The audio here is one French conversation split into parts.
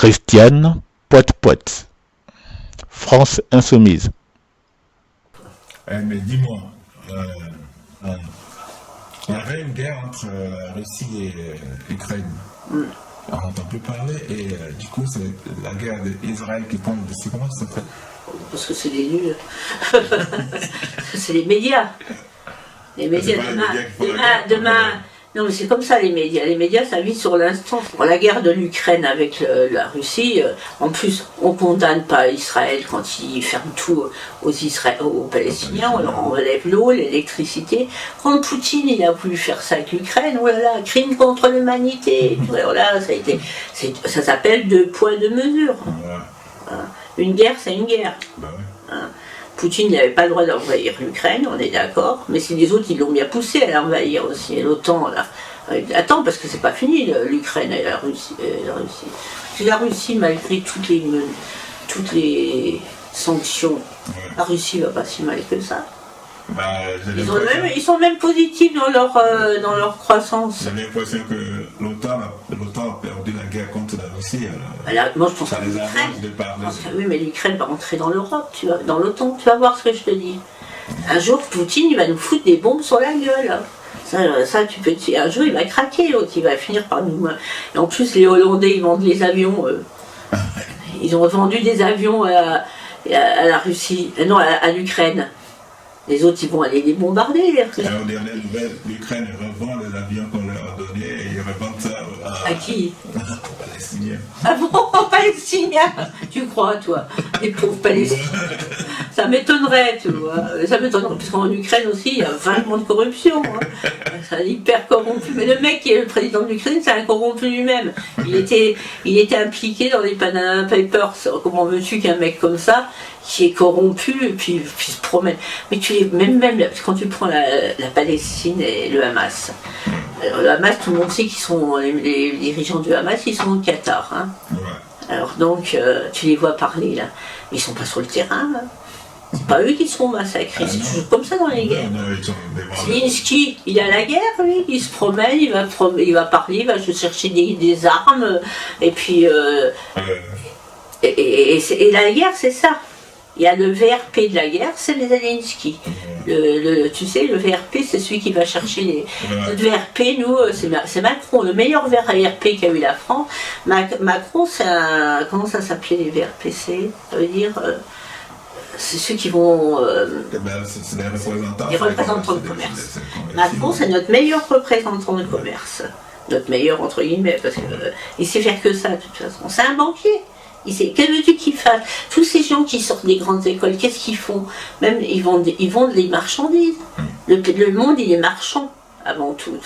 Christiane Poit-Poit, France Insoumise. Mais dis-moi, il y avait une guerre entre Russie et Ukraine. On n'entend plus parler et du coup c'est la guerre d'Israël qui tombe dessus. Comment ça se fait? Parce que c'est des nuls. C'est les médias. Les médias demain. Non mais c'est comme ça les médias. Les médias ça vit sur l'instant. Pour la guerre de l'Ukraine avec la Russie, en plus on condamne pas Israël quand il ferme tout aux Palestiniens, on leur enlève l'eau, l'électricité. Quand Poutine il a voulu faire ça avec l'Ukraine, oh là là, crime contre l'humanité. Voilà, ça s'appelle deux poids deux mesures. Une guerre c'est une guerre. Poutine n'avait pas le droit d'envahir l'Ukraine, on est d'accord, mais si les autres ils l'ont bien poussé à l'envahir aussi, et l'OTAN là. Attends, parce que c'est pas fini l'Ukraine et la Russie. La Russie, malgré toutes les sanctions, la Russie va pas si mal que ça. Ils sont même positifs dans leur croissance. J'ai l'impression que l'OTAN a perdu la guerre contre la Russie. Alors, moi je pense ça que les arrange de parler. Oui, mais l'Ukraine va rentrer dans l'Europe, dans l'OTAN, tu vas voir ce que je te dis. Un jour, Poutine, il va nous foutre des bombes sur la gueule. Ça tu peux te... Un jour, il va craquer, l'autre, il va finir par nous... Et en plus, les Hollandais, ils vendent les avions. Ils ont vendu des avions à la Russie, non, à l'Ukraine. Les autres, ils vont aller les bombarder. Aux dernières nouvelles, l'Ukraine revend les avions qu'on leur a donnés et ils revendent ça à qui? Aux Palestiniens. Ah bon, aux Palestiniens? Tu crois, toi? Les pauvres Palestiniens. Ça m'étonnerait, tu vois. Ça m'étonnerait, parce qu'en Ukraine aussi, il y a vachement de corruption. C'est hyper corrompu. Mais le mec qui est le président de l'Ukraine, c'est un corrompu lui-même. Il était impliqué dans les Panama Papers. Comment veux-tu qu'un mec comme ça, qui est corrompu, et puis se promène. Mais même quand tu prends la Palestine et le Hamas. Alors, le Hamas, tout le monde sait qu'ils sont, les dirigeants du Hamas, ils sont au Qatar. Hein. Alors donc, tu les vois parler là, mais ils sont pas sur le terrain. Là. C'est pas eux qui seront massacrés, c'est toujours comme ça dans les guerres. Zelensky, il est à la guerre, lui, il se promène, il va parler, il va chercher des armes, et puis... Et la guerre, c'est ça. Il y a le VRP de la guerre, c'est les Zelensky. Tu sais, le VRP, c'est celui qui va chercher les... Notre VRP, nous, c'est Macron, le meilleur VRP qu'a eu la France. Macron, c'est un... Comment ça s'appelait les VRPC? Ça veut dire... c'est ceux qui vont... c'est les représentants. Les représentants de commerce. Macron, c'est notre meilleur représentant de commerce. Notre meilleur, entre guillemets, parce qu'il sait faire que ça, de toute façon. C'est un banquier. Que veux-tu qu'ils fassent? Tous ces gens qui sortent des grandes écoles, qu'est-ce qu'ils font? Même, ils vendent les marchandises. Le monde, il est marchand, avant tout.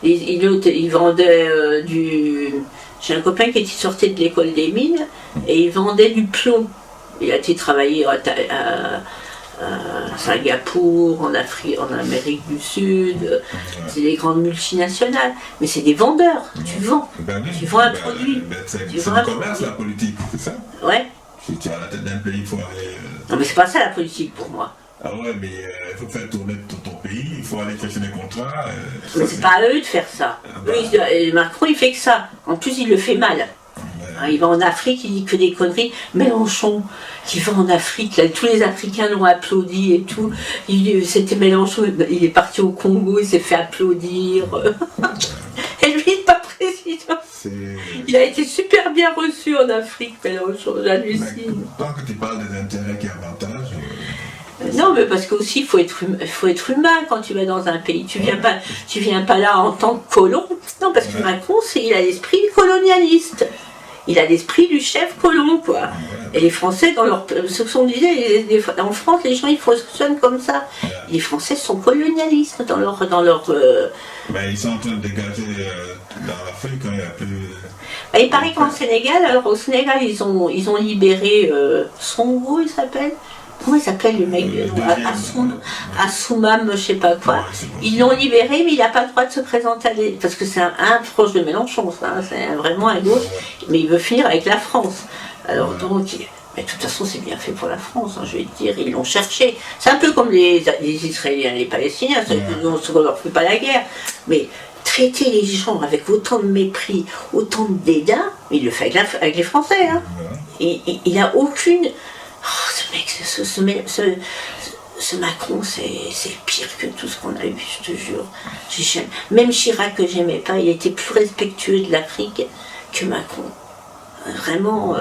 Ils vendaient du... J'ai un copain qui sortait de l'école des mines, et il vendait du plomb. Il a été travailler à Singapour, en Amérique du Sud, c'est des grandes multinationales, mais c'est des vendeurs, tu vends, tu vends un produit. C'est du commerce la politique, c'est ça? Ouais. Si tu es à la tête d'un pays, il faut aller... Non mais c'est pas ça la politique pour moi. Ah ouais, mais il faut faire tourner tout ton pays, il faut aller chercher des contrats. Mais c'est pas à eux de faire ça. Macron il fait que ça, en plus il le fait mal. Il va en Afrique, il dit que des conneries. Mélenchon, qui va en Afrique, là, tous les Africains l'ont applaudi et tout. C'était Mélenchon, il est parti au Congo, il s'est fait applaudir. Et lui, il n'est pas président. Il a été super bien reçu en Afrique, Mélenchon, j'hallucine. Tant que tu parles des intérêts qui avantagent... Non, mais parce qu'aussi, il faut être humain quand tu vas dans un pays. Tu viens pas là en tant que colon. Non, parce que Macron, il a l'esprit colonialiste. Il a l'esprit du chef colon, quoi. Et les Français, ce qu'on disait, en France, les gens, ils fonctionnent comme ça. Les Français sont colonialistes dans leur... Mais ils sont en train de dégager dans l'Afrique quand il n'y a plus... Il paraît qu'en Sénégal, au Sénégal, ils ont libéré Songo, il s'appelle. Comment il s'appelle le mec Assoumam, je sais pas quoi. Ils l'ont libéré, mais il n'a pas le droit de se présenter parce que c'est un proche de Mélenchon, ça, c'est vraiment un gauche, mais il veut finir avec la France. Alors donc, mais de toute façon, c'est bien fait pour la France, hein, je vais te dire, ils l'ont cherché. C'est un peu comme les Israéliens et les Palestiniens, on ne leur fait pas la guerre, mais traiter les gens avec autant de mépris, autant de dédain, Il le fait avec les Français. Hein. Il a aucune... Oh, ce mec, ce Macron, c'est pire que tout ce qu'on a eu, je te jure. Même Chirac, que j'aimais pas, il était plus respectueux de l'Afrique que Macron. Vraiment,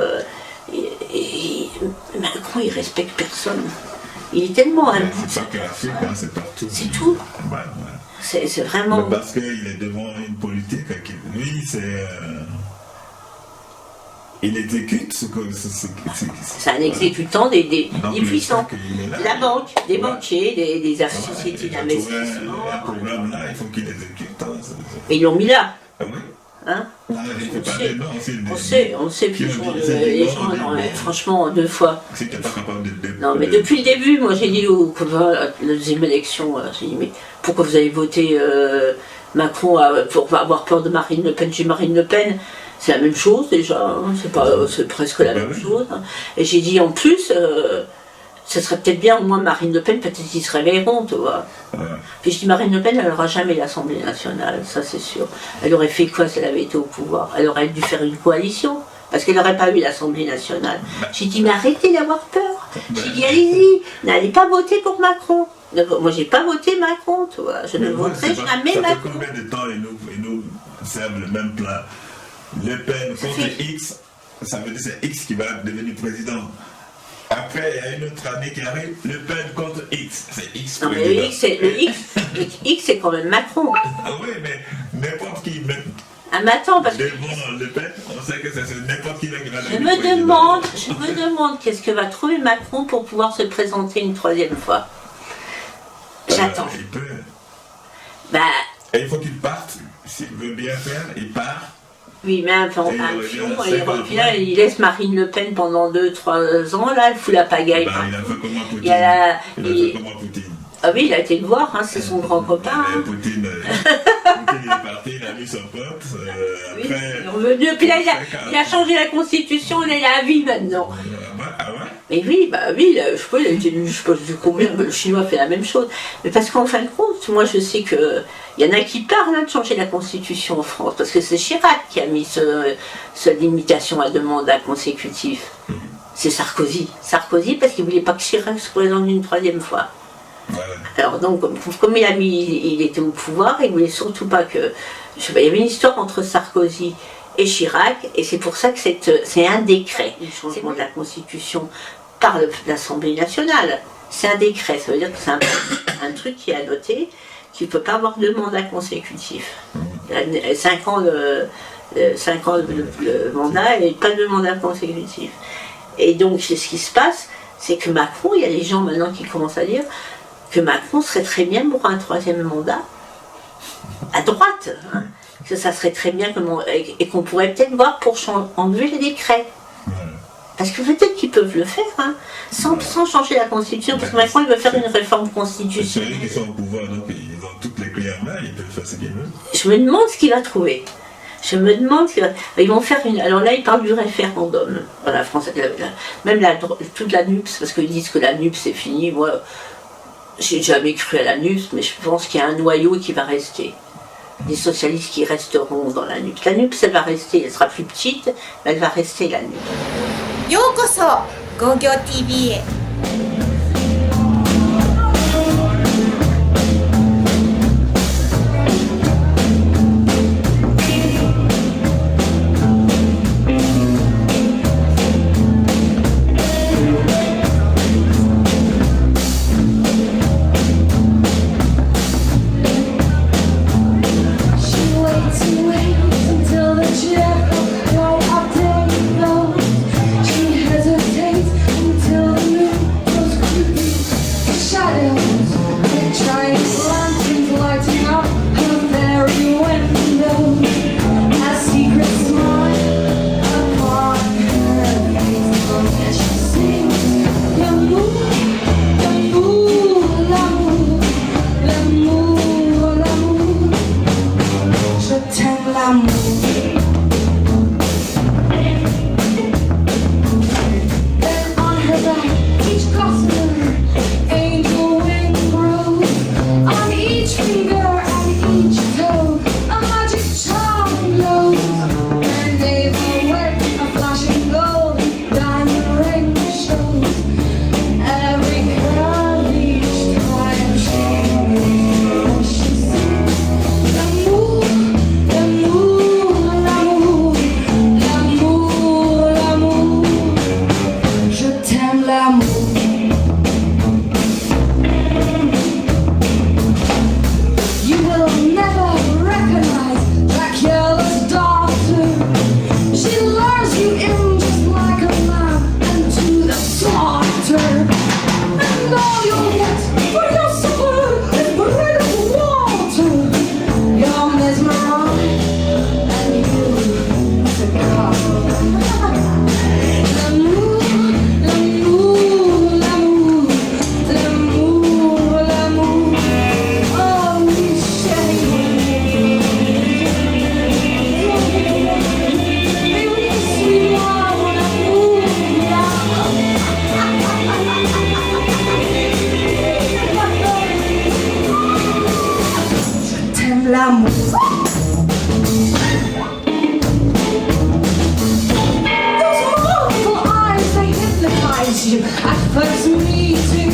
Macron, il respecte personne. Il est tellement... C'est pas que l'Afrique, hein, c'est partout. C'est tout. Ouais. C'est vraiment... Mais parce qu'il est devant une politique, lui, c'est... il exécute ce que... C'est un exécutant des puissants. La banque, des ouais. banquiers, des sociétés d'investissement. Un programme là, il faut qu'il exécute. Hein, mais ils l'ont mis là. Ah oui. Hein, on sait, puis les gens, non, franchement, 2 fois. Si tu n'es pas capable de... Non, mais depuis le début, moi j'ai dit la deuxième élection, j'ai dit, mais pourquoi vous avez voté Macron pour avoir peur de Marine Le Pen? J'ai Marine Le Pen, c'est la même chose déjà, hein, c'est presque la même chose. Hein. Et j'ai dit en plus, ce serait peut-être bien, au moins Marine Le Pen, peut-être qu'ils se réveilleront, tu vois. Puis je dis, Marine Le Pen, elle n'aura jamais l'Assemblée nationale, ça c'est sûr. Elle aurait fait quoi si elle avait été au pouvoir? Elle aurait dû faire une coalition, parce qu'elle n'aurait pas eu l'Assemblée nationale. J'ai dit, mais arrêtez d'avoir peur. J'ai dit, allez-y, n'allez pas voter pour Macron. Moi, j'ai pas voté Macron, tu vois. Je ne voterai jamais Macron. Ça fait combien de temps ils nous servent le même plat? Le Pen contre X, ça veut dire c'est X qui va devenir président. Après, il y a une autre année qui arrive, Le Pen contre X. C'est X. Non, mais le X, c'est quand même Macron. Ah oui, mais n'importe qui. Ah, mais attends, parce que. Devant Le Pen, on sait que c'est n'importe qui là qui va Je me demande qu'est-ce que va trouver Macron pour pouvoir se présenter une 3e fois. J'attends. Il peut. Bah. Et il faut qu'il parte. S'il veut bien faire, il part. Oui, mais un pion, il revient, il laisse Marine Le Pen pendant 2-3 ans, là, elle fout la pagaille. Ben, il a fait comme Poutine. Il a fait comme Poutine. Ah oui, il a été le voir, hein, c'est son grand copain. Hein. Poutine il est parti, il a mis son pote. Oui, après, il est revenu, puis là, il a changé la constitution, il est à vie maintenant. Ah ouais? Mais oui, bah oui, je sais pas, il a été élu, je sais pas du combien, le Chinois fait la même chose. Mais parce qu'en fin de compte, moi je sais que il y en a qui parlent hein, de changer la constitution en France, parce que c'est Chirac qui a mis cette limitation à 2 mandats consécutifs. C'est Sarkozy. Sarkozy parce qu'il voulait pas que Chirac se présente une 3e fois. Voilà. Alors donc, comme il était au pouvoir, il voulait surtout pas que... Je sais pas, il y avait une histoire entre Sarkozy et Chirac, et c'est pour ça que c'est un décret, le changement de la Constitution par l'Assemblée nationale. C'est un décret, ça veut dire que c'est un truc qui est annoté, qui ne peut pas avoir 2 mandats consécutifs. 5 ans le mandat et pas 2 mandats consécutifs. Et donc, ce qui se passe, c'est que Macron, il y a des gens maintenant qui commencent à dire que Macron serait très bien pour un 3e mandat à droite. Hein. Que ça serait très bien et qu'on pourrait peut-être voir pour enlever les décrets. Parce que peut-être qu'ils peuvent le faire, hein, sans changer la Constitution, parce que Macron il veut faire une réforme constitutionnelle. C'est eux qui sont au pouvoir, donc ils ont toutes les clés en main, ils peuvent faire ce qu'ils veulent. Je me demande ce qu'il va trouver. Ils vont faire une... Alors là, ils parlent du référendum. Voilà, même toute la NUPS, parce qu'ils disent que la NUPS c'est fini. Moi, j'ai jamais cru à la NUPS, mais je pense qu'il y a un noyau qui va rester. Des socialistes qui resteront dans la NUPS. La NUPS, elle va rester, elle sera plus petite, mais elle va rester la NUPS. ようこそゴーギョー TV へ。Away At first meeting,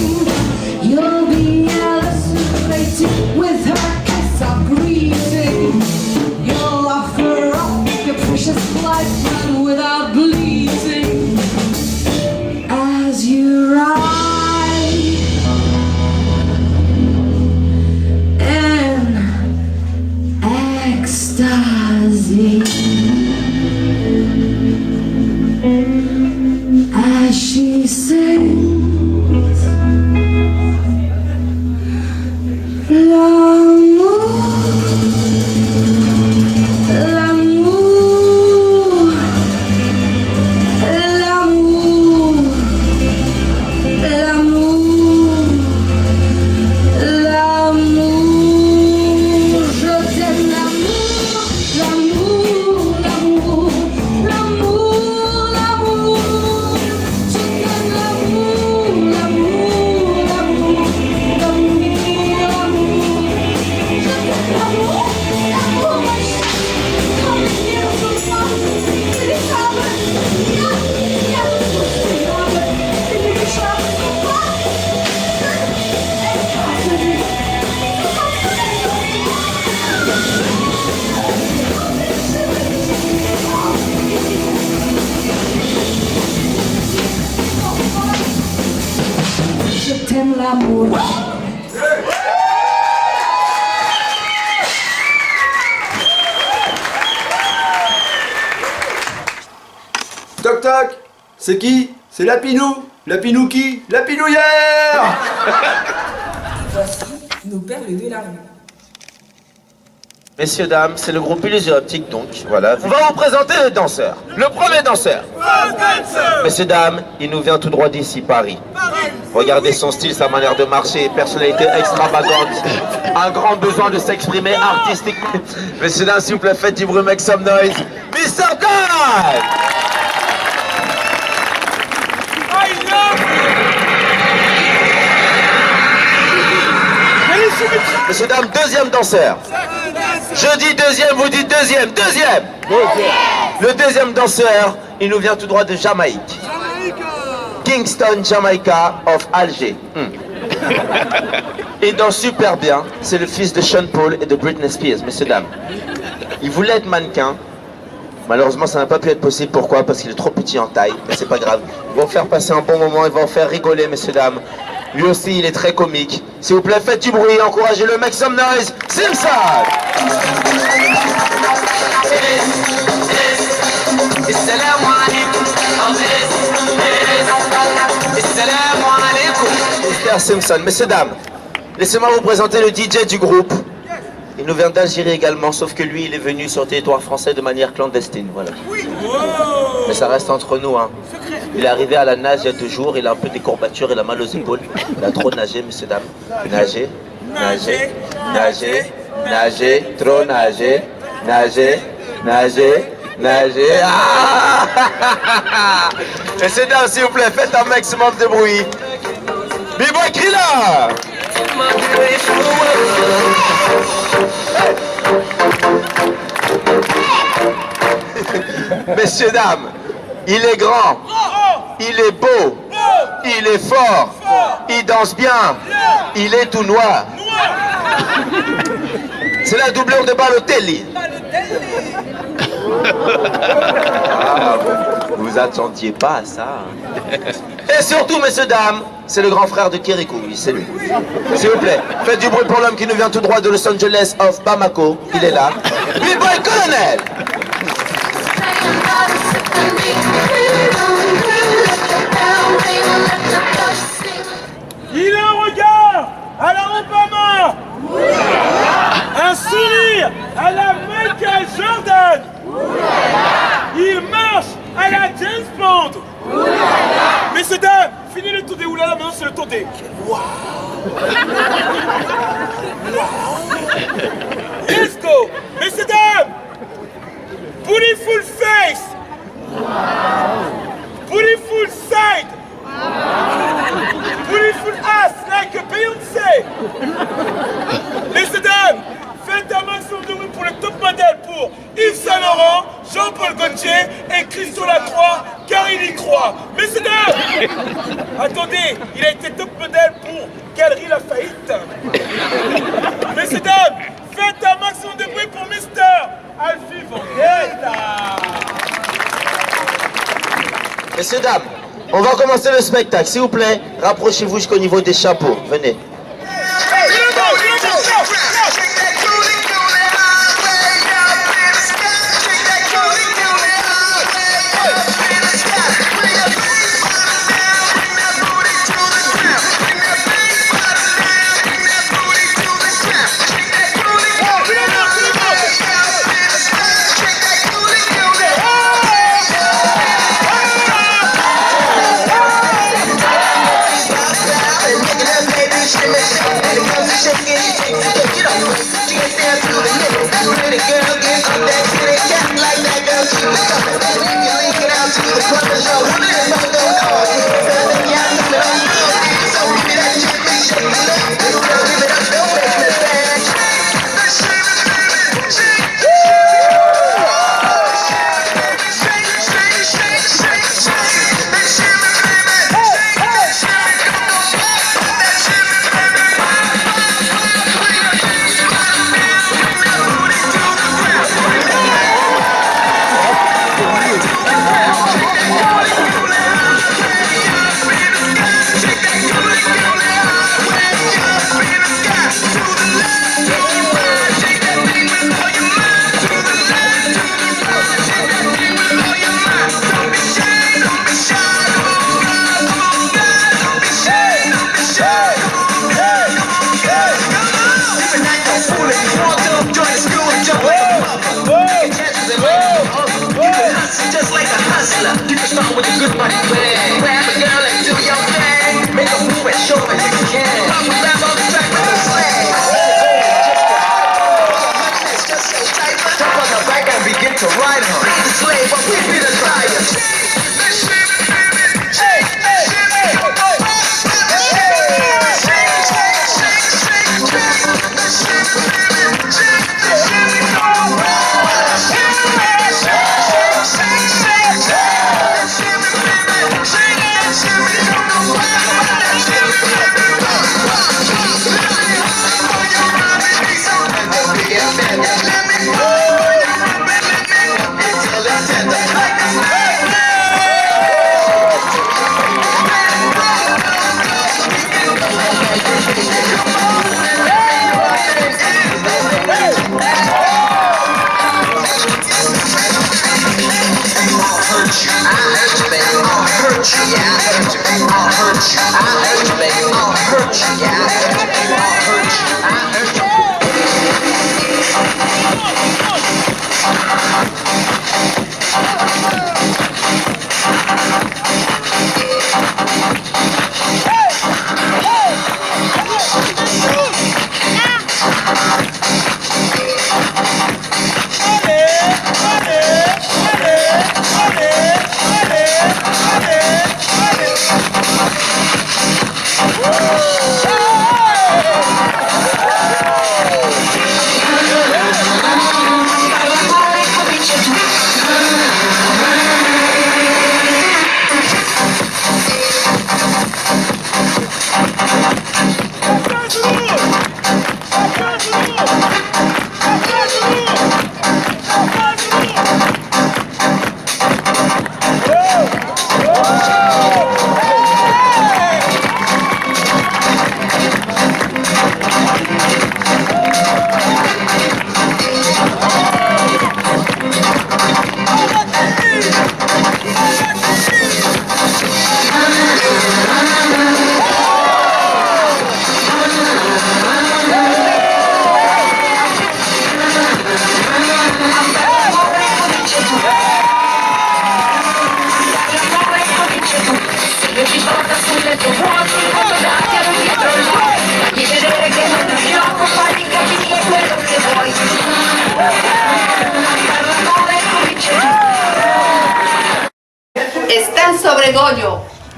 you'll be elucidated with her kiss of greeting. You'll offer up your precious lifeline without bleeding. As you ride in ecstasy, as she sings, l'amour, l'amour, l'amour, l'amour, l'amour, je t'aime l'amour, l'amour, l'amour, l'amour, l'amour. Je t'aime l'amour. Toc toc, c'est qui? C'est Lapinou, Lapinouki, Lapinouillère. Voici nos perles de la rue. Messieurs, dames, c'est le groupe Illusion Optique donc, voilà. On va vous présenter les danseurs. Le premier danseur. Messieurs, dames, il nous vient tout droit d'ici, Paris. Regardez son style, sa manière de marcher, personnalité extravagante, un grand besoin de s'exprimer artistiquement. Messieurs, dames, s'il vous plaît, faites du bruit, make some noise. Mr. God! Messieurs, dames, deuxième danseur. Je dis deuxième, vous dites deuxième, deuxième. Le deuxième danseur, il nous vient tout droit de Jamaïque. Kingston, Jamaica of Alger. Il danse super bien. C'est le fils de Sean Paul et de Britney Spears, messieurs, dames. Il voulait être mannequin. Malheureusement, ça n'a pas pu être possible. Pourquoi? Parce qu'il est trop petit en taille. Mais c'est pas grave. Ils vont faire passer un bon moment. Ils vont faire rigoler, messieurs, dames. Lui aussi, il est très comique. S'il vous plaît, faites du bruit. Encouragez-le. Make some noise. Simpson! Mr. Simpson, messieurs, dames, laissez-moi vous présenter le DJ du groupe. Il nous vient d'Algérie également, sauf que lui, il est venu sur le territoire français de manière clandestine, voilà. Mais ça reste entre nous, hein. Il est arrivé à la nage il y a 2 jours, il a un peu des courbatures, il a mal aux épaules. Il a trop nagé, messieurs, dames. Nager, nager, nager, nager, trop nager, nager, nager, nager. Ah. Messieurs, dames, s'il vous plaît, faites un maximum de bruit. B-Boy Krilla! Messieurs, dames, il est grand, il est beau, il est fort, il danse bien, il est tout noir. C'est la doublure de Balotelli. Ah, vous attendiez pas à ça. Et surtout, messieurs, dames, c'est le grand frère de Kirikou, oui, c'est lui. S'il vous plaît, faites du bruit pour l'homme qui nous vient tout droit de Los Angeles of Bamako. Il est là. B-Boy Colonel! Il a un regard à la Obama. Un sourire à la Michael Jordan. Il marche à la James Bond. Messieurs, dames, fini le tour des oulala, maintenant c'est le tour des... Wow. Let's go. Messieurs, dames, beautiful face. Beautiful side. Beautiful ass like a Beyoncé. Messieurs, dames, faites un maximum de bruit pour le top modèle pour Yves Saint Laurent, Jean-Paul Gaultier écrit sur la croix car il y croit. Messieurs, dames, attendez, il a été top modèle pour Galerie Lafayette. Messieurs, dames, faites un maximum de bruit pour Mister Alfie Vendetta. Messieurs, dames, on va commencer le spectacle. S'il vous plaît, rapprochez-vous jusqu'au niveau des chapeaux. Venez.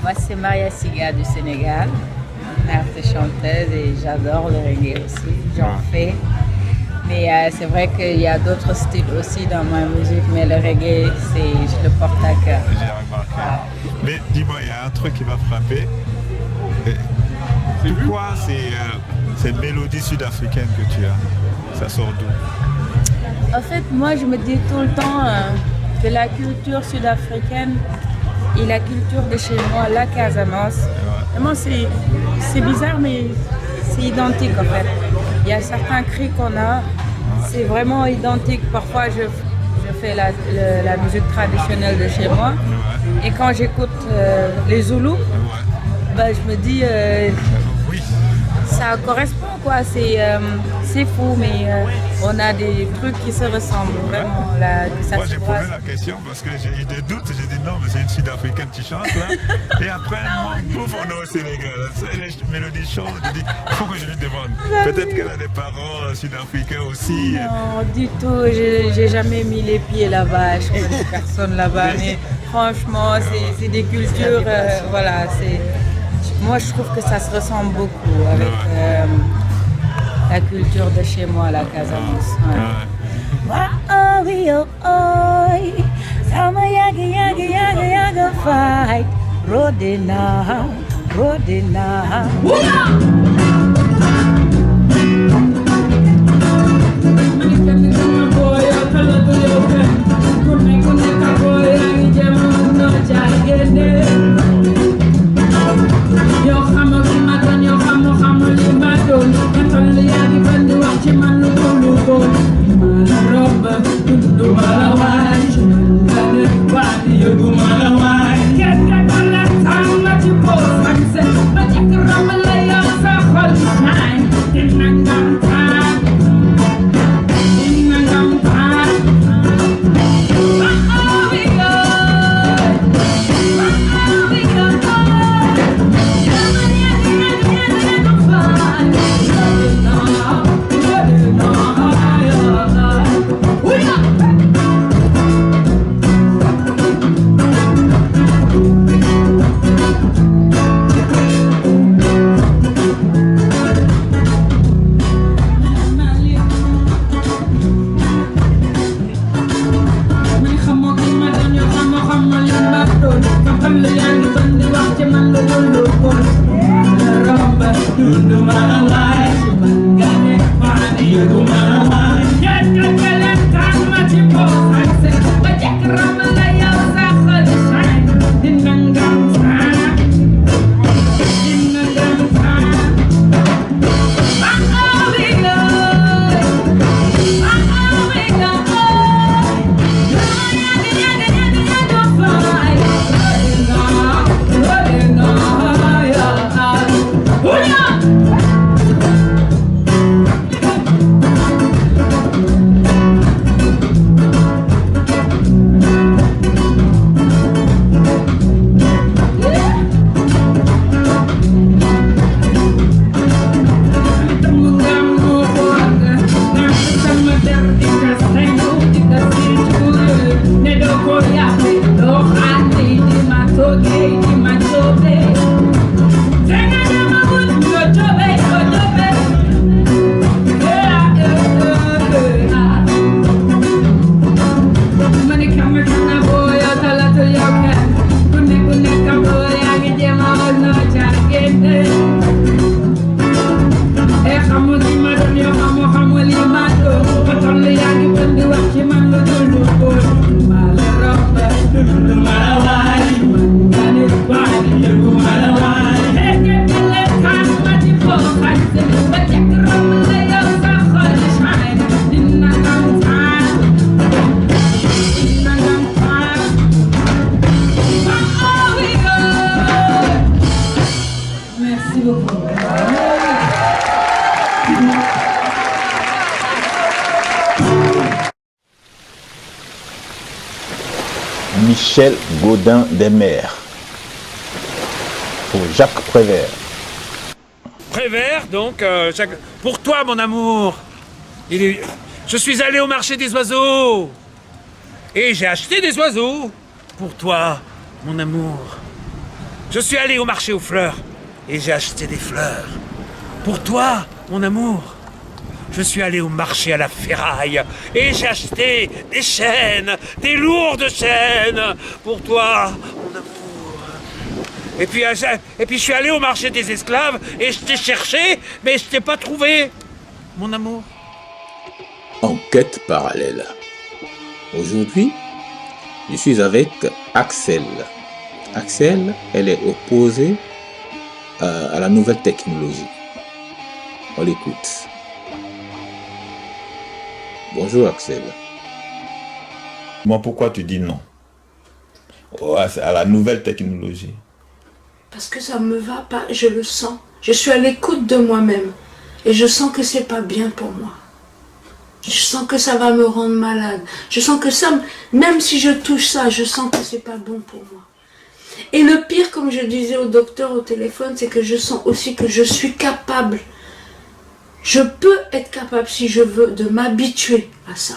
Moi, c'est Maria Siga du Sénégal, une artiste chanteuse et j'adore le reggae aussi. J'en fais Mais c'est vrai qu'il y a d'autres styles aussi dans ma musique, mais le reggae, je le porte à cœur. J'ai remarqué. Mais dis-moi, il y a un truc qui m'a frappé. Pourquoi cette mélodie sud-africaine que tu as, ça sort d'où? En fait, moi, je me dis tout le temps que la culture sud-africaine et la culture de chez moi, la Casamance, vraiment, c'est bizarre, mais c'est identique en fait. Il y a certains cris qu'on a, c'est vraiment identique. Parfois, je fais la musique traditionnelle de chez moi, et quand j'écoute les Zoulous, bah, je me dis, ça correspond quoi, c'est fou, mais on a des trucs qui se ressemblent vraiment. Moi j'ai posé la question parce que j'ai eu des doutes, j'ai dit non mais c'est une sud-africaine qui chante là, et après bouf, on est au Sénégal, c'est les mélodies chaudes, je dis il faut que je lui demande, peut-être qu'elle a des parents sud-africains aussi. Non du tout, j'ai jamais mis les pieds là-bas, je connais personne là-bas, mais franchement c'est des cultures, voilà, moi je trouve que ça se ressemble beaucoup avec la culture de chez moi, la Casamance. Fight, Rodina, Rodina. Michel Gaudin des Mers pour Jacques Prévert. Prévert, donc, pour toi, mon amour. Je suis allé au marché des oiseaux. Et j'ai acheté des oiseaux. Pour toi, mon amour. Je suis allé au marché aux fleurs. Et j'ai acheté des fleurs. Pour toi, mon amour. je suis allé au marché à la ferraille et j'ai acheté des chaînes, des lourdes chaînes pour toi, mon amour. Et puis je suis allé au marché des esclaves et je t'ai cherché, mais je t'ai pas trouvé, mon amour. Enquête parallèle. Aujourd'hui, je suis avec Axel. Axel, elle est opposée à la nouvelle technologie. On l'écoute. Bonjour Axel. Moi, pourquoi tu dis non à la nouvelle technologie? Parce que ça me va pas, je le sens. Je suis à l'écoute de moi-même. Et je sens que c'est pas bien pour moi. Je sens que ça va me rendre malade. Je sens que ça, même si je touche ça, je sens que c'est pas bon pour moi. Et le pire, comme je disais au docteur au téléphone, c'est que je sens aussi que je suis capable. Je peux être capable, si je veux, de m'habituer à ça.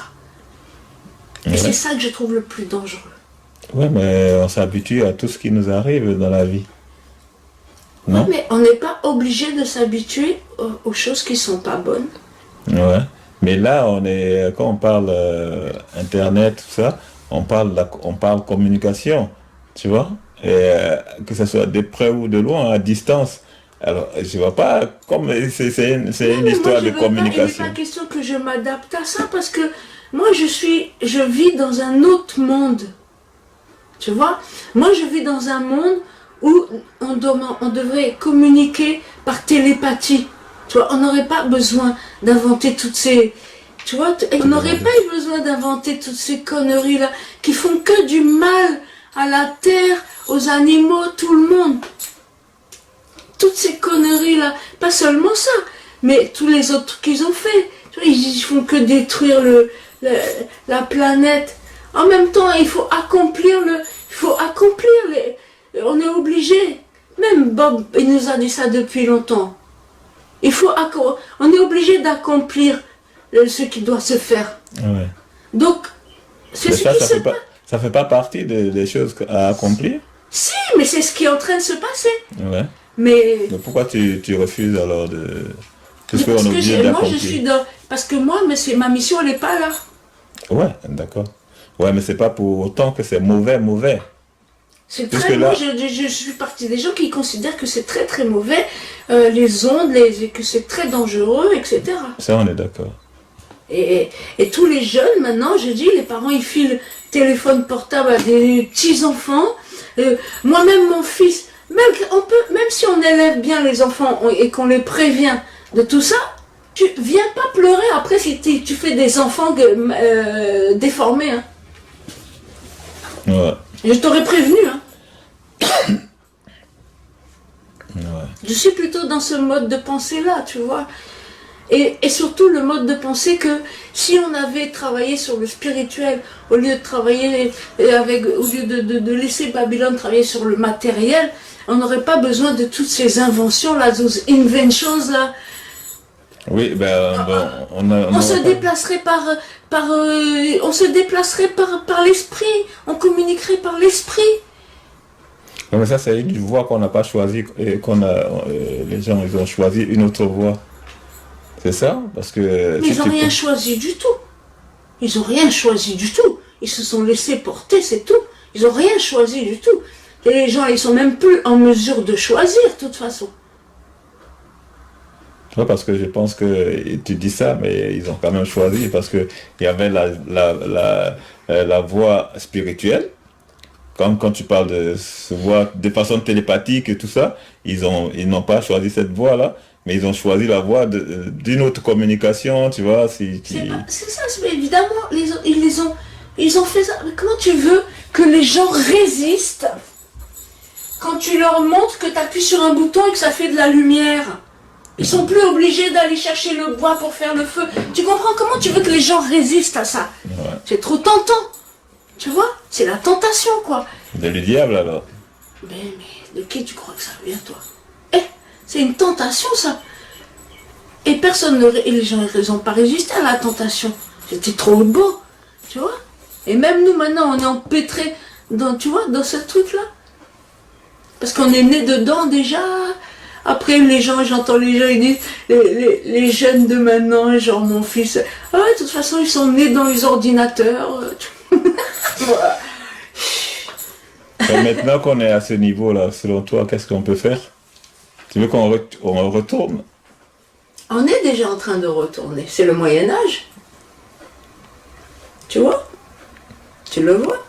Et c'est ça que je trouve le plus dangereux. Ouais, mais on s'habitue à tout ce qui nous arrive dans la vie. Non? Ouais, mais on n'est pas obligé de s'habituer aux choses qui sont pas bonnes. Ouais. Mais là, quand on parle Internet, tout ça, on parle communication, tu vois, et que ce soit de près ou de loin, à distance. Alors, je vois pas comme c'est une histoire de communication. Il n'est pas question que je m'adapte à ça, parce que moi, je vis dans un autre monde. Tu vois, moi, je vis dans un monde où on devrait communiquer par télépathie. Tu vois, on n'aurait pas besoin d'inventer toutes ces... Tu vois, on n'aurait pas eu besoin d'inventer toutes ces conneries-là qui font que du mal à la terre, aux animaux, tout le monde. Toutes ces conneries-là, pas seulement ça, mais tous les autres trucs qu'ils ont fait. Tu vois, ils font que détruire la planète. En même temps, il faut accomplir on est obligé. Même Bob, il nous a dit ça depuis longtemps. On est obligé d'accomplir ce qui doit se faire. Ouais. Donc, c'est ce qui se passe. Ça fait pas partie des choses à accomplir? Si, mais c'est ce qui est en train de se passer. Ouais. Mais pourquoi tu refuses alors de... Parce que moi, ma mission, elle n'est pas là. Ouais, d'accord. Ouais, mais c'est pas pour autant que c'est mauvais. C'est très moi, je suis partie des gens qui considèrent que c'est très très mauvais, les ondes, que c'est très dangereux, etc. Ça, on est d'accord. Et tous les jeunes, maintenant, je dis, les parents, ils filent téléphone portable à des petits-enfants. Moi-même, mon fils, même si on élève bien les enfants et qu'on les prévient de tout ça, tu viens pas pleurer après si tu fais des enfants déformés. Hein. Ouais. Je t'aurais prévenu. Hein. Ouais. Je suis plutôt dans ce mode de pensée-là, tu vois. Et surtout le mode de pensée que si on avait travaillé sur le spirituel, au lieu de travailler au lieu de laisser Babylone travailler sur le matériel, on n'aurait pas besoin de toutes ces inventions-là, those inventions-là. Oui, on se déplacerait par l'esprit, on communiquerait par l'esprit. Mais ça, c'est une voie qu'on n'a pas choisie, et les gens ils ont choisi une autre voie. C'est ça? Parce que... Mais ils n'ont rien choisi du tout. Ils n'ont rien choisi du tout. Ils se sont laissés porter, c'est tout. Ils n'ont rien choisi du tout. Et les gens, ils sont même plus en mesure de choisir, de toute façon. Ouais, parce que je pense que tu dis ça, mais ils ont quand même choisi, parce qu'il y avait la voie spirituelle. Comme quand tu parles de voie de façon télépathique et tout ça, ils n'ont pas choisi cette voie-là, mais ils ont choisi la voie d'une autre communication, tu vois. C'est ça, évidemment, ils ont fait ça. Mais comment tu veux que les gens résistent quand tu leur montres que tu appuies sur un bouton et que ça fait de la lumière? Ils sont plus obligés d'aller chercher le bois pour faire le feu. Tu comprends? Comment tu veux que les gens résistent à ça? Ouais. C'est trop tentant. Tu vois? C'est la tentation, quoi. De le diable, alors. Mais de qui tu crois que ça vient, toi? C'est une tentation, ça. Et les gens n'ont pas résisté à la tentation. C'était trop beau, tu vois? Et même nous, maintenant, on est empêtrés dans ce truc-là. Parce qu'on est né dedans, déjà. Après, j'entends les gens, ils disent, les jeunes de maintenant, genre mon fils, ah ouais, de toute façon, ils sont nés dans les ordinateurs. Voilà. Et maintenant qu'on est à ce niveau-là, selon toi, qu'est-ce qu'on peut faire? Tu veux qu'on retourne? On est déjà en train de retourner. C'est le Moyen-Âge. Tu vois? Tu le vois?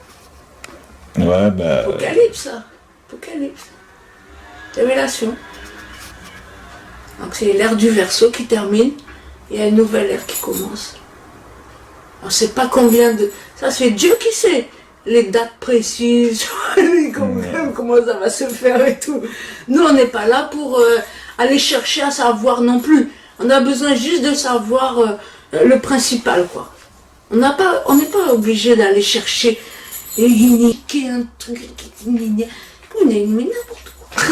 Ouais, bah... Apocalypse, ça. Apocalypse. Révélation. Donc c'est l'ère du Verseau qui termine. Il y a une nouvelle ère qui commence. On ne sait pas combien de... Ça, c'est Dieu qui sait les dates précises, comment ça va se faire et tout. Nous, on n'est pas là pour aller chercher à savoir non plus. On a besoin juste de savoir le principal, quoi. On n'est pas obligé d'aller chercher et niquer un truc. On est n'importe quoi.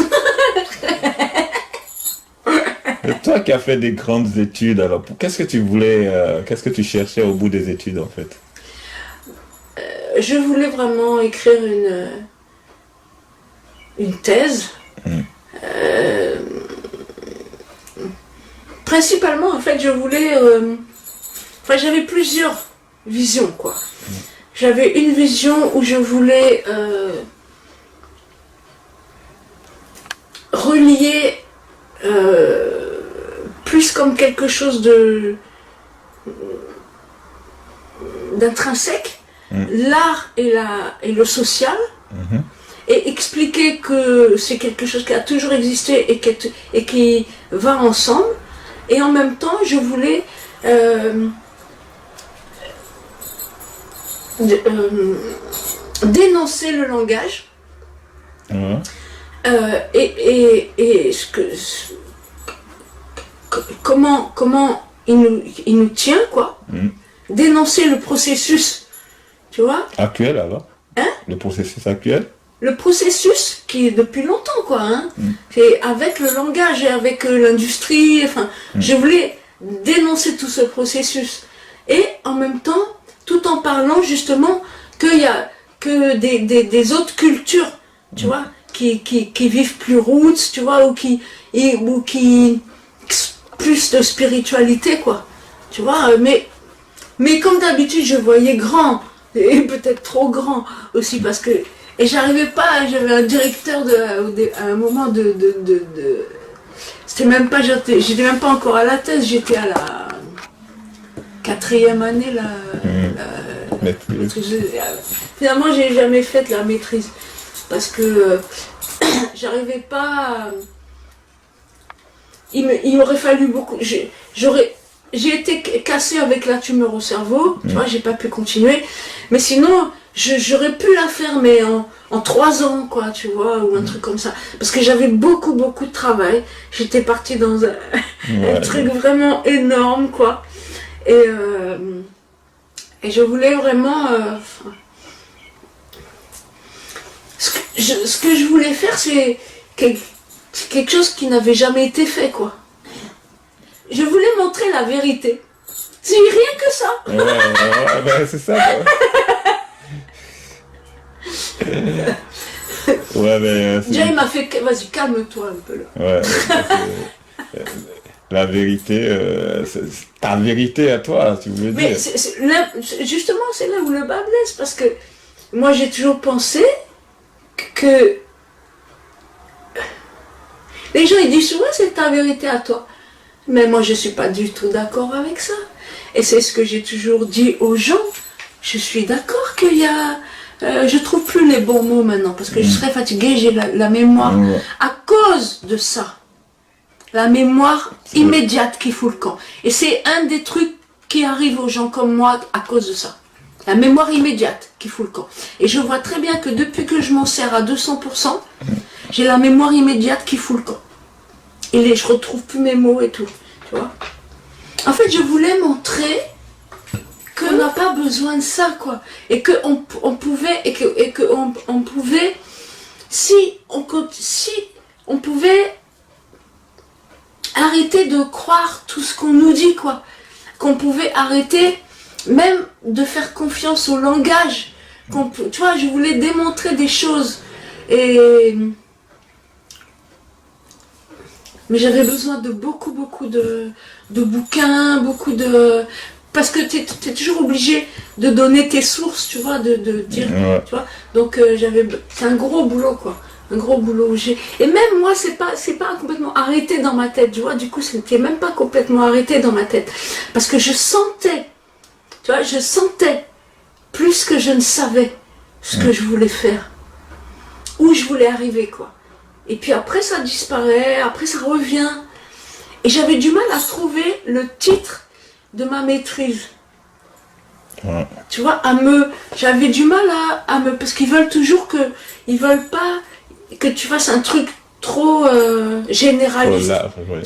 Et toi qui as fait des grandes études, alors qu'est-ce que tu voulais, qu'est-ce que tu cherchais au bout des études en fait? Je voulais vraiment écrire une thèse. Principalement, en fait, je voulais... j'avais plusieurs visions, quoi. J'avais une vision où je voulais relier plus comme quelque chose d'intrinsèque, l'art et le social, et expliquer que c'est quelque chose qui a toujours existé et qui va ensemble. Et en même temps, je voulais dénoncer le langage et comment il nous tient, quoi. Dénoncer le processus, tu vois. Actuel alors? Hein? Le processus actuel? Le processus qui est depuis longtemps, quoi. Hein. C'est avec le langage et avec l'industrie. Enfin, je voulais dénoncer tout ce processus. Et en même temps, tout en parlant justement qu'il y a que des autres cultures, tu vois, qui vivent plus roots, tu vois, ou qui plus de spiritualité, quoi. Tu vois, mais comme d'habitude, je voyais grand, et peut-être trop grand aussi, parce que... Et j'arrivais pas, j'avais un directeur à un moment c'était même pas, j'étais même pas encore à la thèse, j'étais à la 4e année, finalement j'ai jamais fait la maîtrise, parce que j'arrivais pas, il aurait fallu beaucoup, j'ai été cassée avec la tumeur au cerveau, tu vois, j'ai pas pu continuer, mais sinon, j'aurais pu la faire, mais en 3 ans, quoi, tu vois, ou un truc comme ça. Parce que j'avais beaucoup de travail. J'étais partie dans un truc vraiment énorme, quoi. Et je voulais vraiment... ce que je voulais faire, c'est quelque chose qui n'avait jamais été fait, quoi. Je voulais montrer la vérité. C'est rien que ça. C'est ça, quoi. Déjà il m'a fait, vas-y calme-toi un peu là. La vérité, ta vérité à toi, tu veux dire. Justement c'est là où le bas blesse, parce que moi j'ai toujours pensé que les gens ils disent souvent c'est ta vérité à toi, mais moi je suis pas du tout d'accord avec ça, et c'est ce que j'ai toujours dit aux gens. Je suis d'accord qu'il y a je trouve plus les bons mots maintenant, parce que je serais fatiguée, j'ai la mémoire à cause de ça. La mémoire immédiate qui fout le camp. Et c'est un des trucs qui arrive aux gens comme moi à cause de ça. La mémoire immédiate qui fout le camp. Et je vois très bien que depuis que je m'en sers à 200%, j'ai la mémoire immédiate qui fout le camp. Et je retrouve plus mes mots et tout. Tu vois. En fait, je voulais montrer qu'on n'a pas besoin de ça, quoi, et qu'on pouvait, on pouvait, si on pouvait arrêter de croire tout ce qu'on nous dit, quoi, qu'on pouvait arrêter même de faire confiance au langage, tu vois, je voulais démontrer des choses, et mais j'avais besoin de beaucoup de bouquins, parce que tu es toujours obligé de donner tes sources, tu vois, de dire, tu vois. Donc c'est un gros boulot, quoi. Un gros boulot. Et même moi, c'est pas complètement arrêté dans ma tête, tu vois. Du coup, c'était même pas complètement arrêté dans ma tête. Parce que je sentais, tu vois, plus que je ne savais ce que je voulais faire. Où je voulais arriver, quoi. Et puis après, ça disparaît, après ça revient. Et j'avais du mal à trouver le titre de ma maîtrise. Tu vois, j'avais du mal parce qu'ils veulent toujours ils veulent pas que tu fasses un truc trop généraliste.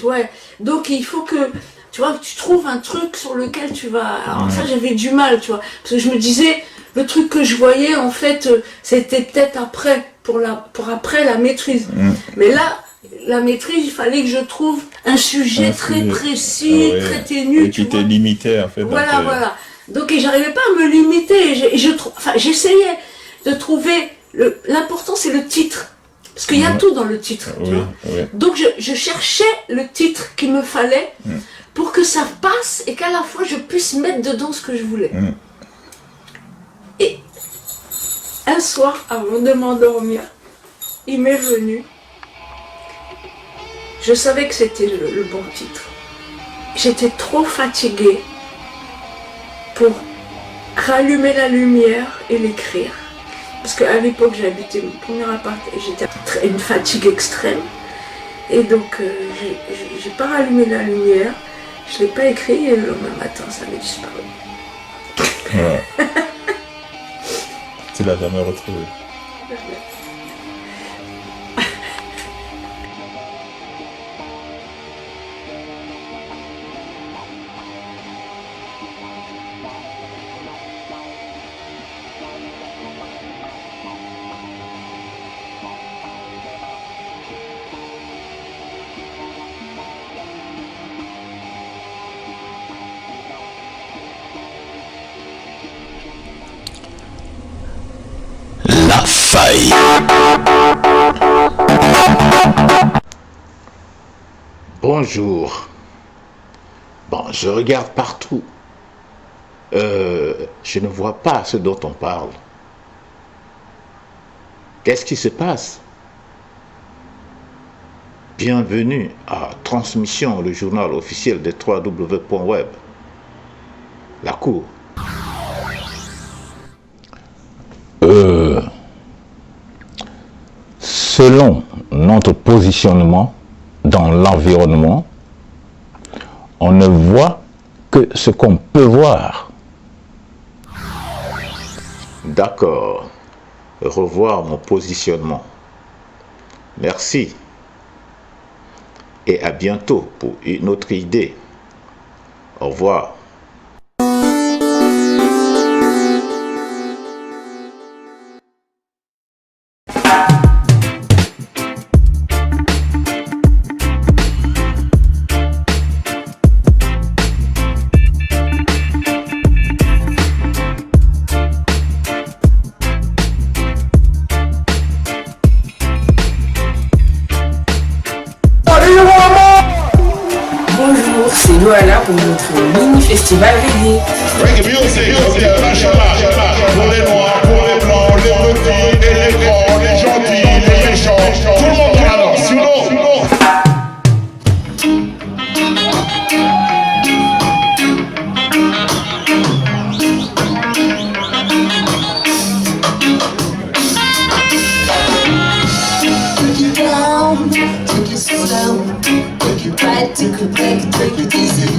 Ouais. Donc il faut que, tu vois, tu trouves un truc sur lequel tu vas. Alors ça, j'avais du mal, tu vois, parce que je me disais, le truc que je voyais, en fait, c'était peut-être après, pour après la maîtrise. Mais là, la maîtrise, il fallait que je trouve un sujet très précis, très ténu. Et qui t'est limité, en fait. Voilà. Donc, j'arrivais pas à me limiter. J'essayais de trouver. L'important, c'est le titre. Parce qu'il y a tout dans le titre. Tu vois. Donc, je cherchais le titre qu'il me fallait pour que ça passe et qu'à la fois, je puisse mettre dedans ce que je voulais. Et un soir, avant de m'endormir, il m'est venu. Je savais que c'était le bon titre. J'étais trop fatiguée pour rallumer la lumière et l'écrire. Parce qu'à l'époque, j'habitais mon premier appart et j'étais une fatigue extrême. Et donc, j'ai pas rallumé la lumière, je l'ai pas écrit et le lendemain matin, ça avait disparu. Tu l'as jamais retrouvé. La faille. Bonjour. Bon, je regarde partout. Je ne vois pas ce dont on parle. Qu'est-ce qui se passe? Bienvenue à Transmission, le journal officiel de www.web. La Cour. Selon notre positionnement dans l'environnement, on ne voit que ce qu'on peut voir. D'accord. Revoir mon positionnement. Merci. Et à bientôt pour une autre idée. Au revoir. Bonjour, c'est Loala pour notre mini-festival reggae. Reggae music, pour les noirs, pour les blancs, les petits et les grands, les gentils, les méchants, tout le monde dans la danse, sinon. Take it back, take it easy.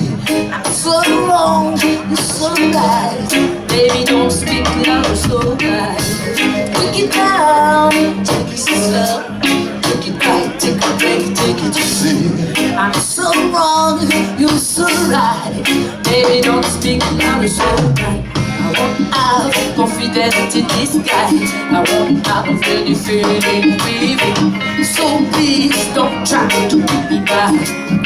I'm so wrong, you're so right. Baby, don't speak loud, so bad. Take it down, take it slow. Take it back, take it back, take it easy. I'm so wrong, you're so right. Baby, don't speak loud, so bad. I won't have confidence in this guy. I won't have any feeling with you. So please don't try to keep me back.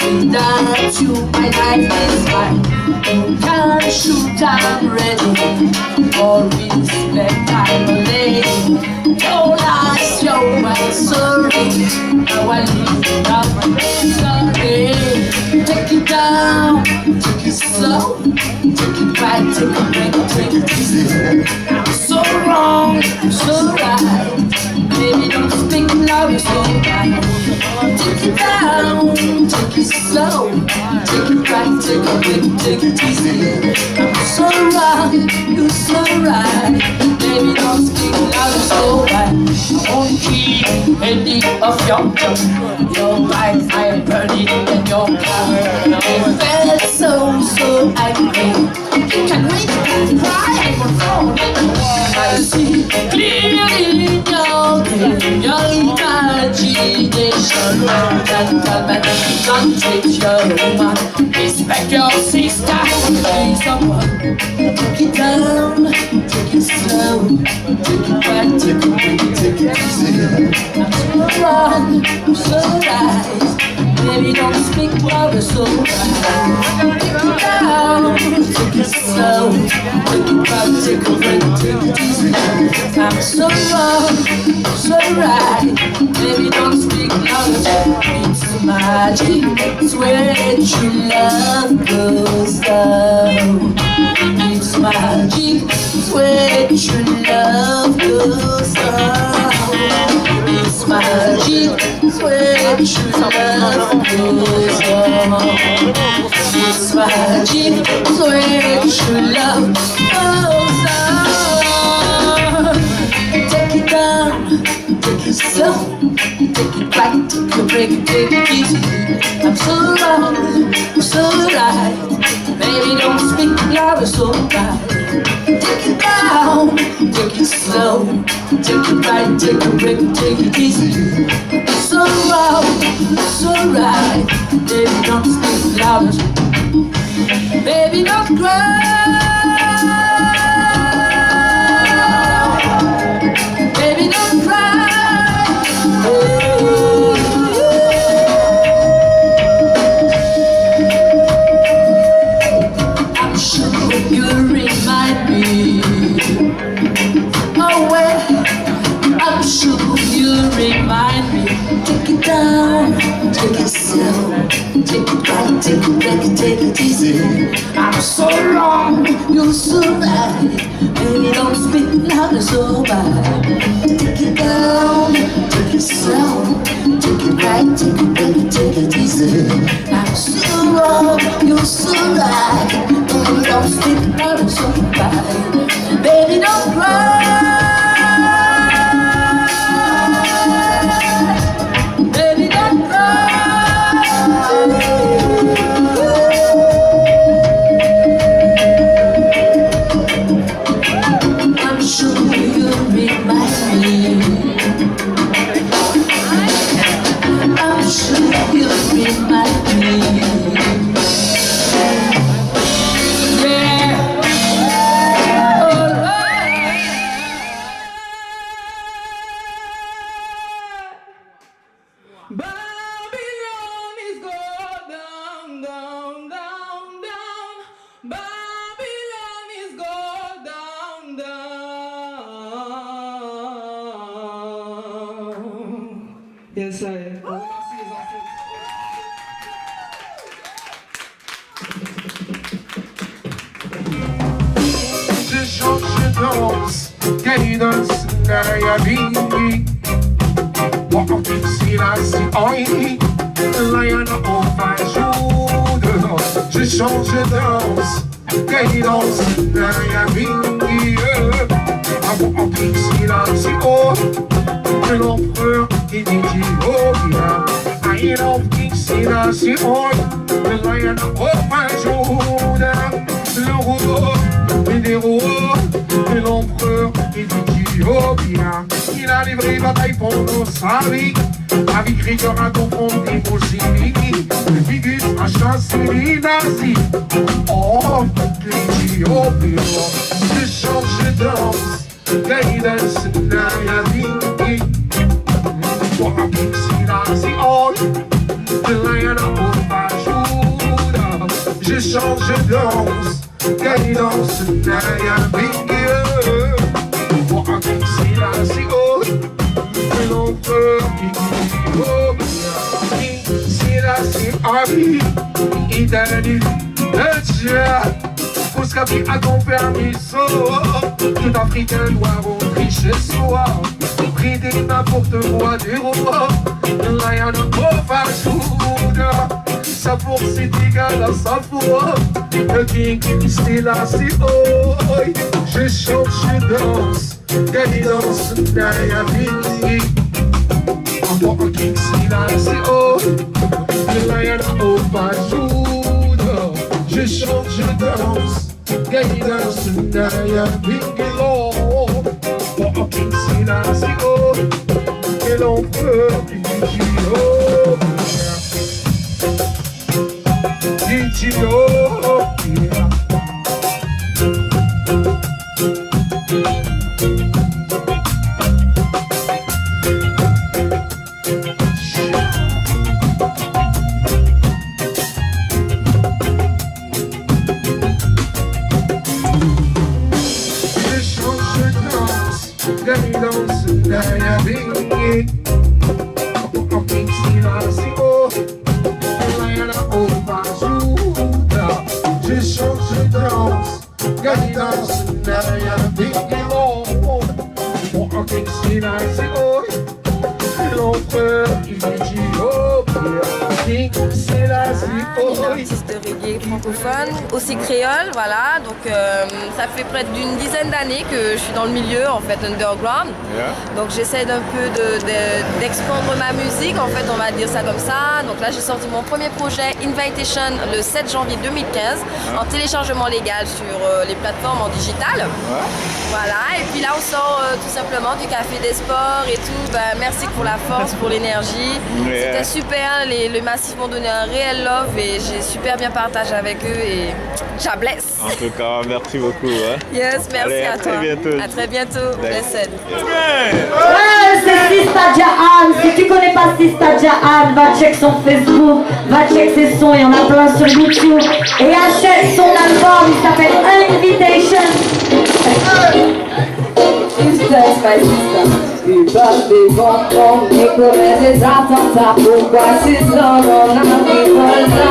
Without you, my life is fine. You can't shoot, I'm ready. Always spend time alone. Your lies, you're my sorry. Now I live without my sorry. take it slow, take it right, take it back, take it easy. I'm so wrong, I'm so right. Baby, don't speak loud, you're so right. Take it down, take it slow, take it right, take it back, take it easy. I'm so wrong, you're so right. Baby, don't speak loud, you're so right. I won't keep any of your junk. Your life, I'm burning in your car. I felt so angry. Can we cry on phone? I see clearly your imagination. Gentlemen, don't take your woman. Respect your sister. Please someone. Take it down, take it slow, take it back, take it easy. I'm so wrong, I'm so right. Baby, don't speak loud, you're so right. Take it down, take it slow, take it back, take it easy. I'm so wrong, I'm so right. Baby, don't speak loud, it's magic. It's where true love goes down. It's magic. It's where true love goes down. It's magic. It's where true love goes down. It's magic. It's where true love goes down. Take it down, take it slow, take it back, take it break it, take it easy. I'm so wrong, I'm so right. Baby, don't speak loud, you're so right. Take it down, take it slow, take it right, take it break it, take it easy. I'm so wrong, I'm so right. Baby, don't speak loud, baby, don't cry. Baby, don't cry. I'm sure you remind me. Oh well, I'm sure you remind me. Take it down, take it slow, take it right, take it back, take it easy. I'm so wrong, you're so right. Baby, don't speak loud, you're so right. Take it down, take it slow, take it right, take it back, take it easy. I'm so wrong, you're so right. Baby, don't speak loud, you're so right. Baby, don't cry. Baby, don't cry. I'm sure you remind me. I'm sure you remind me. Yeah. Oh Lord. Babylon is going down, down, down, down. Babylon is going down, down. Yes, I am. Je chante, je danse, guidance, derrière vie. Walk d'ici là, c'est en y. Lion au fin jour de je chante, je danse, guidance, derrière vie. Walk d'ici là, c'est haut. Que l'empereur Éthiopien. I love d'ici là, c'est haut. Le lion au fin jour de le roi. Fédéraux, et l'empereur éthiopien. Il a livré bataille pendant sa vie. Avec rigueur à comprendre des Bolcheviks. Le Figus a chassé les nazis. Oh, l'Éthiopien. Je chante, je danse, guidance, derrière vie. Pour un pixie là, c'est hot. De lion au Fajoud. Je chante, je danse. Guidance, derrière Big pour un pixie là, c'est haut. Que l'empereur Éthiopien. C'est là, c'est Abi. Italie, le Dieu, pour ce qu'a pris à ton permiso. Tout Africain doit rentrer chez soi. Pris des n'importe quoi des robots. Là y'en a pas fast-food. Sa force est égale à sa foi. Le king, c'est là, c'est oh. Je chante, je danse. Gagné danse, derrière lui. Encore un king, c'est là, c'est oh. Là y'en a pas fast-food. Je chante, je danse. Gagné danse, derrière lui. Encore un king, c'est là, c'est oh. Et l'on peut Ethiopia. Je chante, je danse, gagné danse, derrière Bingé. Encore king, c'est là, c'est oh. Je chante, je danse, gagné danse, derrière des kilos. Mon king, c'est là, c'est oh. L'empereur, il dit oh. King, c'est là, c'est oh. Artiste de reggae francophone, aussi créole, voilà. Donc ça fait près d'une dizaine d'années que je suis dans le milieu, en fait, underground. Yeah. Donc j'essaie d'un peu d'expandre ma musique, en fait, on va dire ça comme ça. Donc là, j'ai sorti mon premier projet, Invitation, le 7 janvier 2015, en téléchargement légal sur les plateformes en digital. Voilà, et puis là, on sort tout simplement du Café des Sports et tout. Ben, merci pour la force, pour l'énergie. C'était super, le massif m'ont donné un réel love et j'ai super bien partagé avec eux et j'ablesse. En tout cas, merci beaucoup. Hein. Yes, merci. Allez, à toi. Très bientôt. À très bientôt. Blessed. Ouais, c'est Sista Jahan. Si tu connais pas Sista Jahan, va check son Facebook, va check ses sons, il y en a plein sur YouTube. Et achète son album, il s'appelle Invitation. Sisters, my sister, ils passent des bonbons et commettent des attentats. Pourquoi ces hommes en arrivent là?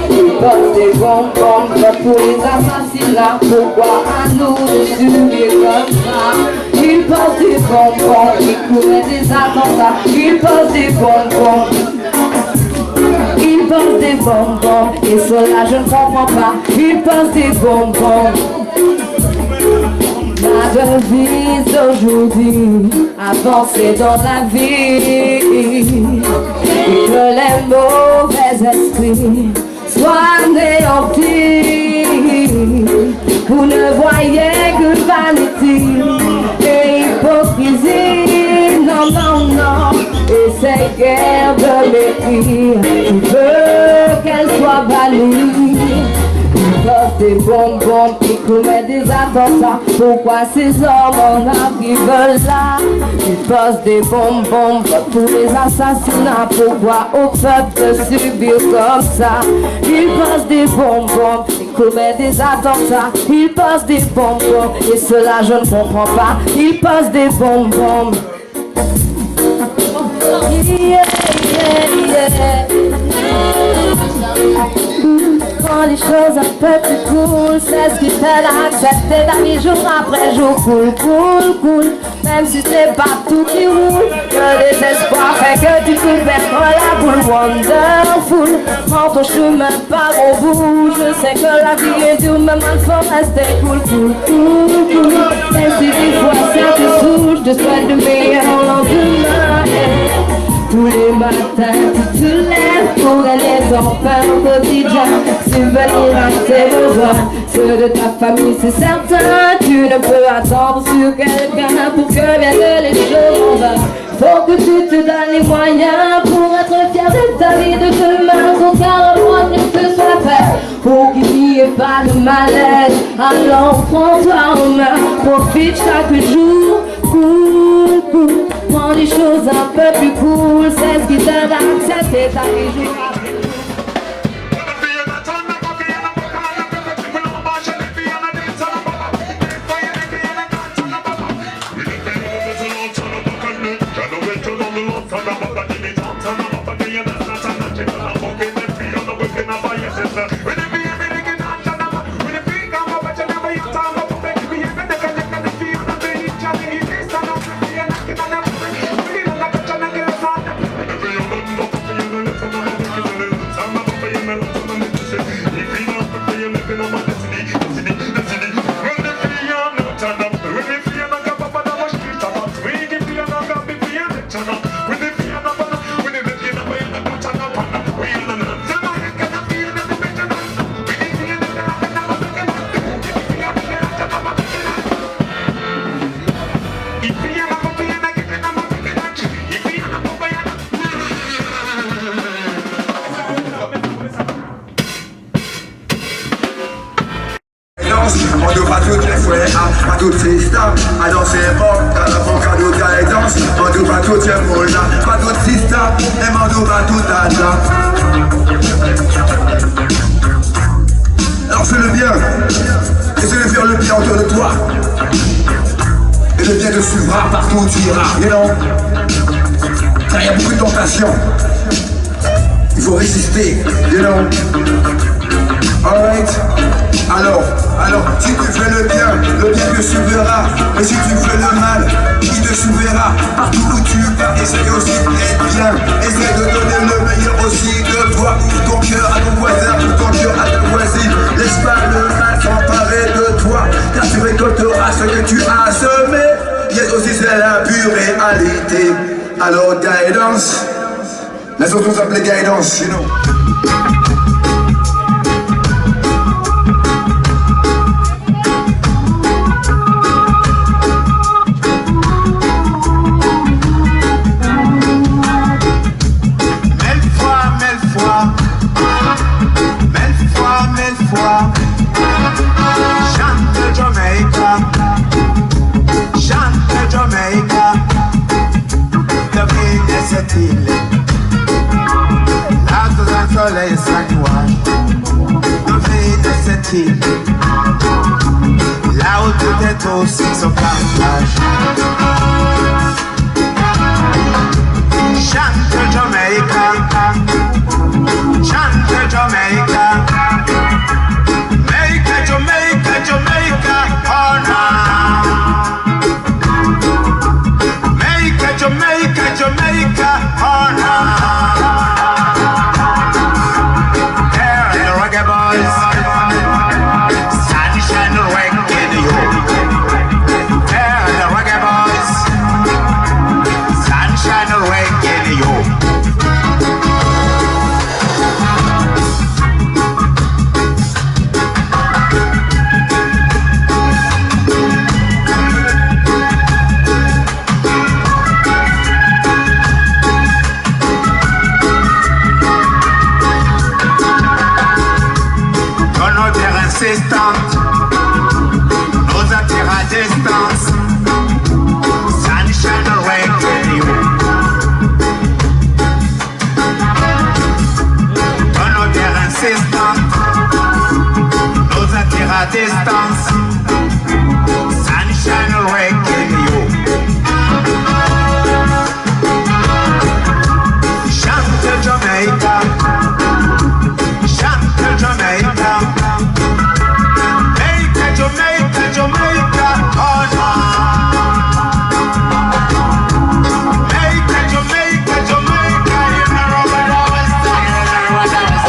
Ils passent des bonbons pour les assassinats. Pourquoi à nous de subir comme ça? Ils passent des bonbons et commettent des attentats. Ils passent des bonbons. Ils passent des bonbons et cela je ne comprends pas. Ils passent des bonbons. Ma devise d'aujourd'hui, avancer dans la vie, et que les mauvais esprits soient anéantis. Vous ne voyez que vanité et hypocrisie, non, non, non, et ces guerres de mépris, tu veux qu'elles soient bannies. Ils posent des bonbons, ils commettent des attentats. Pourquoi ces hommes en arrivent là? Ils posent des bonbons pour les assassinats. Pourquoi au peuple de subir comme ça? Ils posent des bonbons, ils commettent des attentats. Ils posent des bonbons, et cela je ne comprends pas. Ils posent des bonbons. Yeah, yeah, yeah. Quand les choses un peu plus cool, c'est ce qui t'aide à accepter la vie jour après jour. Cool, cool, cool. Même si c'est pas tout qui roule, le désespoir fait que tu te perds la boule. Wonderful, prends ton chemin par au bout. Je sais que la vie est dure, mais il faut rester cool, cool, cool, cool. Même si des fois ça te saoule, je te souhaite le meilleur lendemain. Tous les matins, tu te lèves pour aller t'en faire au quotidien. Subvenir à tes besoins, ceux de ta famille, c'est certain. Tu ne peux attendre sur quelqu'un pour que viennent les choses en vain. Faut que tu te donnes les moyens pour être fier de ta vie de demain. Contrairement à ce que soit fait, pour qu'il n'y ait pas de malaise. Alors prends-toi en main, profite chaque jour. Cool, cool. Prends les choses un peu plus cool, c'est ce qui t'aide à accepter ta vie jour après jour. When tout le monde là. Pas d'autre système, et m'en va tout à l'heure. Alors fais le bien, essaie de faire le bien autour de toi. Et le bien te suivra partout où tu iras, you know. Car il y a beaucoup de tentations. Il faut résister, you know. Alright. Alors, si tu fais le bien te suivra. Mais si tu fais le mal, il te suivra. Partout où tu vas, essaye aussi d'être bien. Essaye de donner le meilleur aussi de toi. Pour ton cœur à ton voisin, pour ton cœur à ta voisine. Laisse pas le mal s'emparer de toi. Car tu récolteras ce que tu as semé. Yes, aussi c'est la pure réalité. Alors guidance. Les autres nous appellent guidance, you know. Soleil s'annoie, devine cette île, là où tout est aussi son partage. Chante Jamaica, chante Jamaica, Jamaica, Jamaica, Jamaica, oh no. Jamaica, Jamaica, Jamaica, oh no. Nos attire à distance. Sunshine Radio. Dans nos terres insistantes, nos attire à distance. Sunshine Radio. Chante Jamaica. Chante Jamaica. Jamaica, Jamaica, oh no. Jamaica, Jamaica, Jamaica, you know what I was saying, what I was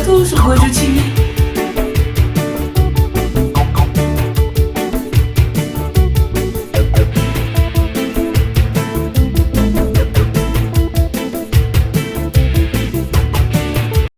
tout sur Gojo TV.